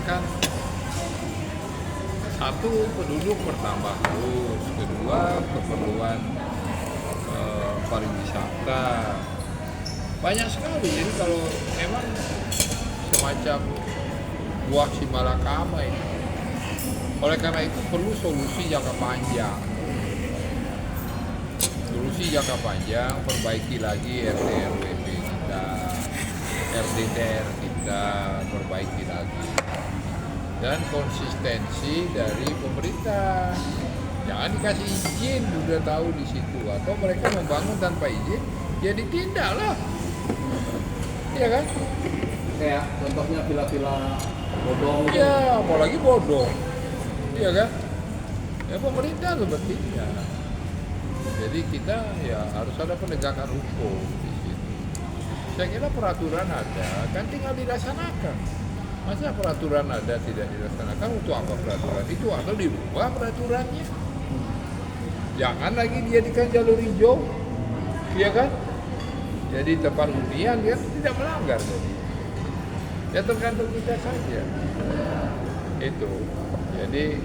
kan satu, penduduk bertambah terus, kedua keperluan pariwisata banyak sekali. Jadi kalau memang semacam buah si malakama ini, oleh karena itu perlu solusi jangka panjang. Solusi jangka panjang, perbaiki lagi RT RWP kita, RDTR kita, perbaiki lagi. Dan konsistensi dari pemerintah. Jangan dikasih izin, udah tahu di situ. Atau mereka membangun tanpa izin, ya ditindak lah. Iya kan? Kayak contohnya villa-villa bodong. Ya, apalagi bodong. Iya kan? Ya pemerintah sepertinya. Jadi kita ya harus ada penegakan hukum di situ. Saya kira peraturan ada, kan tinggal dilaksanakan. Masa peraturan ada tidak dilaksanakan, untuk apa peraturan itu? Atau dirubah peraturannya? Jangan lagi dijadikan jalur hijau, iya kan? Jadi tempat hunian dia tidak melanggar. Ya tergantung kita saja. Itu. Jadi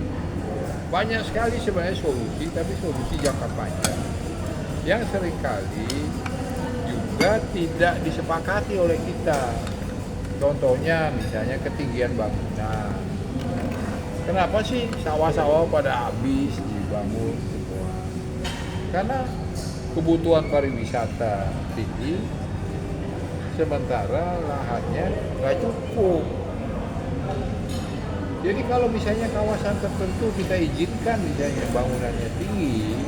banyak sekali sebenarnya solusi, tapi solusi jangka panjang yang seringkali juga tidak disepakati oleh kita. Contohnya misalnya ketinggian bangunan. Kenapa sih sawah-sawah pada habis dibangun semua? Karena kebutuhan pariwisata tinggi, sementara lahannya nggak cukup. Jadi kalau misalnya kawasan tertentu kita izinkan misalnya bangunannya tinggi,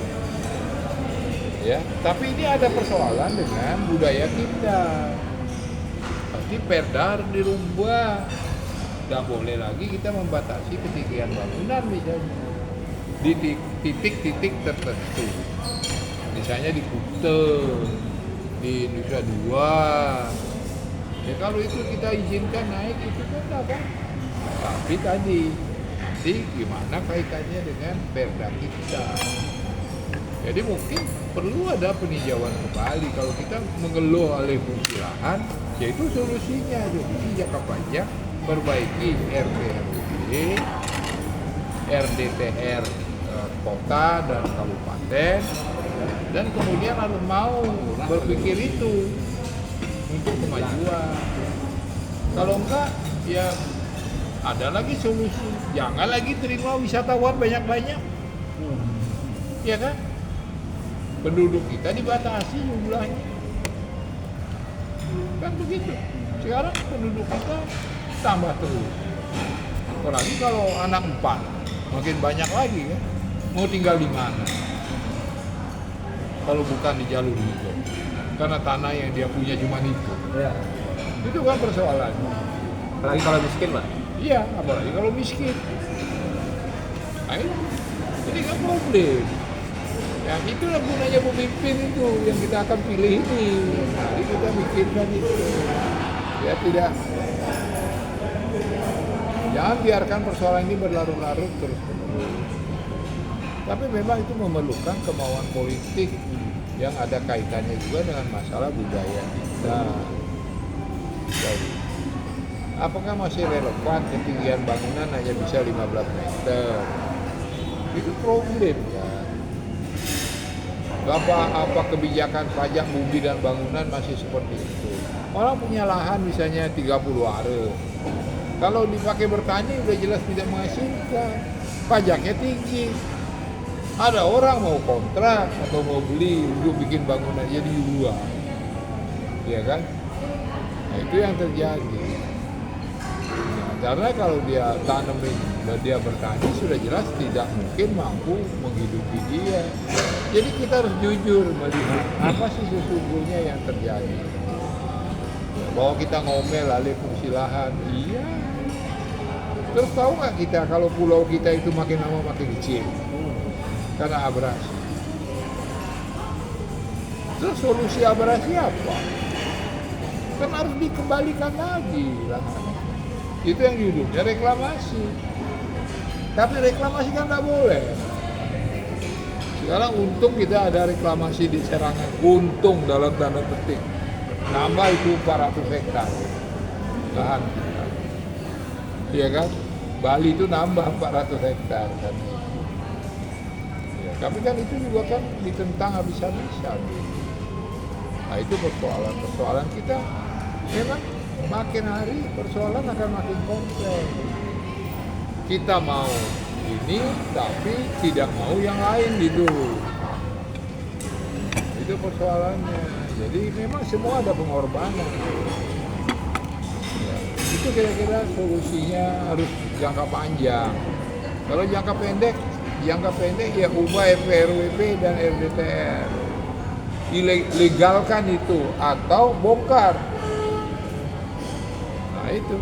ya, tapi ini ada persoalan dengan budaya kita. Nanti perda harus dirubah. Nggak boleh lagi kita membatasi ketinggian bangunan misalnya di titik-titik tertentu. Misalnya di Kuta, di Nusa Dua. Ya kalau itu kita izinkan naik itu kan apa? Tapi tadi, nanti gimana kaitannya dengan perda kita? Jadi mungkin perlu ada peninjauan kembali. Kalau kita mengeluh alih fungsi lahan, yaitu solusinya, solusi jangka panjang, perbaiki RT/RW, RDTR kota dan kabupaten, dan kemudian harus mau berpikir itu untuk kemajuan. Kalau enggak, ya ada lagi solusi. Jangan lagi terima wisatawan banyak-banyak. Ya kan? Penduduk kita dibatasi jumlahnya. Kan begitu. Sekarang penduduk kita tambah terus. Apalagi kalau anak 4, makin banyak lagi kan. Mau tinggal di mana? Kalau bukan di jalur hijau. Karena tanah yang dia punya cuma itu. Ya. Itu kan persoalannya. Apalagi kalau miskin, Pak. Iya, apalagi kalau miskin. Ayo, ini kan problem. Yang itulah gunanya pemimpin itu yang kita akan pilih ini. Jadi kita mikirkan itu. Ya tidak. Jangan biarkan persoalan ini berlarut-larut terus-menerus. Tapi memang itu memerlukan kemauan politik yang ada kaitannya juga dengan masalah budaya kita. Jadi, apakah masih relevan ketinggian bangunan hanya bisa 15 meter? Itu problem kan. Apa kebijakan pajak bumi dan bangunan masih seperti itu? Orang punya lahan misalnya 30 are. Kalau dipakai bertani udah jelas tidak menghasilkan. Pajaknya tinggi. Ada orang mau kontrak atau mau beli untuk bikin bangunan jadi jual. Ya kan? Nah, itu yang terjadi. Karena kalau dia tanemin dan dia bertani sudah jelas tidak mungkin mampu menghidupi dia. Jadi kita harus jujur melihat apa sih sesungguhnya yang terjadi. Bahwa kita ngomel alih fungsi lahan, iya. Terus tahu nggak kita kalau pulau kita itu makin lama makin kecil karena abrasi. Terus solusi abrasi apa? Kan harus dikembalikan lagi lahan. Itu yang judulnya reklamasi. Tapi reklamasi kan nggak boleh. Sekarang untung kita ada reklamasi di Serangan. Untung dalam tanda petik. Nambah itu 400 hektar lahan kita. Iya kan? Bali itu nambah 400 hektar kan. Ya, tapi kan itu juga kan ditentang habis-habisan. Nah itu persoalan kita memang makin hari persoalan akan makin kompleks. Kita mau ini tapi tidak mau yang lain gitu. Itu persoalannya. Jadi memang semua ada pengorbanan. Ya, itu kira-kira solusinya harus jangka panjang. Kalau jangka pendek ya ubah RPRWP dan RDTR. Ilegalkan itu atau bongkar. Nah itu.